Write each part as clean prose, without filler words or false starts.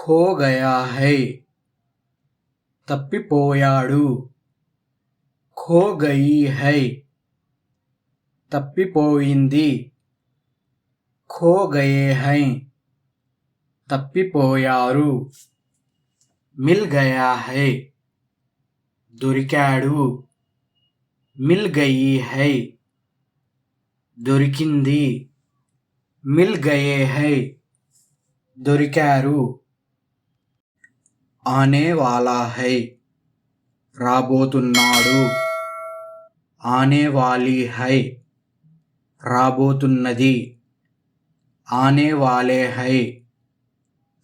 खो गया है తప్పిపోయాడు. खो गई है తప్పిపోయింది. खो गए हैं తప్పిపోయారు. मिल गया है దొరికాడు. मिल गई है దొరికింది. मिल गए हैं దొరికారు. आने वाला है రాబోతున్నాడు. आने वाली है రాబోతున్నది. आने वाले है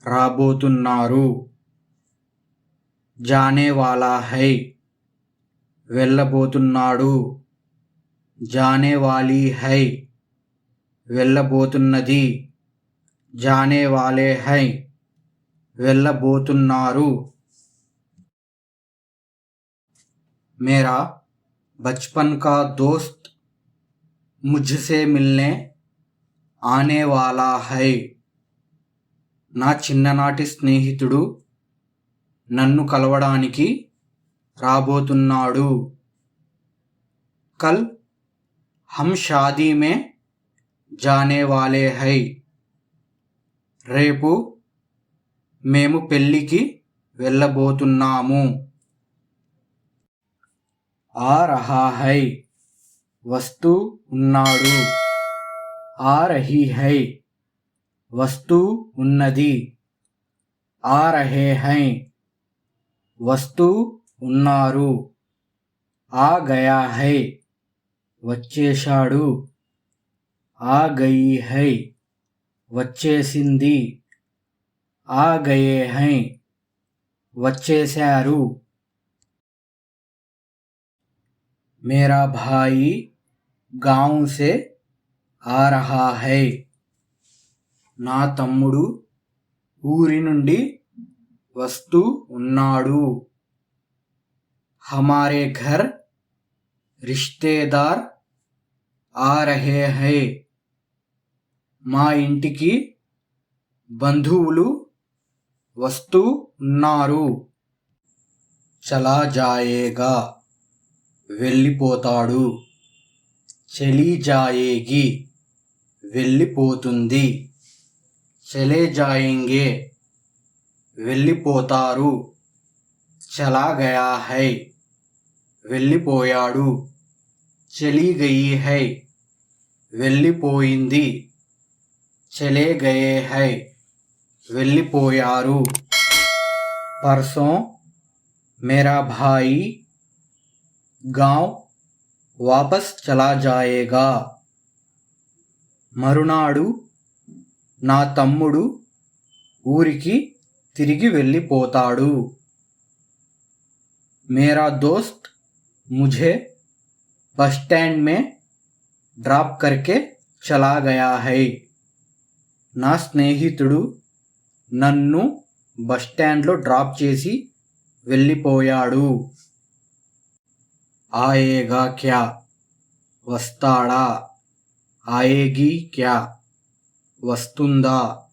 రాబోతున్నారు. जाने वाला है వెళ్ళబోతున్నాడు. जाने वाली है వెళ్ళబోతున్నది. जाने वाले हैं వెళ్ళబోతున్నారు. मेरा बचपन का दोस्त मुझसे मिलने आने वाला है నా చిన్ననాటి స్నేహితుడు నన్ను కలవడానికి రాబోతున్నాడు. कल हम शादी में जाने वाले हैं రేపు మేము పెళ్ళికి వెళ్ళబోతున్నాము. आ रहा है వస్తూ ఉన్నాడు. आ रही है వస్తూ ఉన్నది. आ रहे हैं వస్తూ ఉన్నారు. आ गया है వచ్చేశాడు. आ गई है వచ్చేసింది. आ गए हैं వచ్చేశారు. मेरा भाई गांव से आ रहा है నా తమ్ముడు ఊరి నుండి వస్తూ ఉన్నాడు. हमारे घर रिश्तेदार आ रहे हैं మా ఇంటికి బంధువులు వస్తూ ఉన్నారు. చలా జాయేగా వెళ్ళిపోతాడు. చలి జాయేగి వెళ్ళిపోతుంది. చలే జాయేంగే వెళ్ళిపోతారు. చలా గయా హై వెళ్ళిపోయాడు. చలి గయి హై వెళ్ళిపోయింది. చలే గయే హై వెళ్ళిపోయారు. परसों मेरा भाई गांव वापस चला जाएगा మరునాడు నా తమ్ముడు ఊరికి తిరిగి వెళ్ళిపోతాడు. मेरा दोस्त मुझे बस स्टैंड में ड्रॉप करके चला गया है నా స్నేహితుడు నన్ను బస్ స్టాండ్లో డ్రాప్ చేసి వెళ్ళిపోయాడు. ఆయేగా క్యా వస్తాడా. ఆయేగి క్యా వస్తుందా.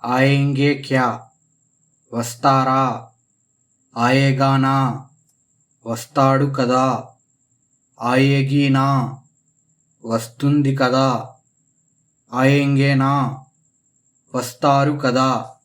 ఆయేంగే క్యా వస్తారా. ఆయేగానా వస్తాడు కదా. ఆయేగీనా వస్తుంది కదా. ఆయేంగేనా వస్తారు కదా.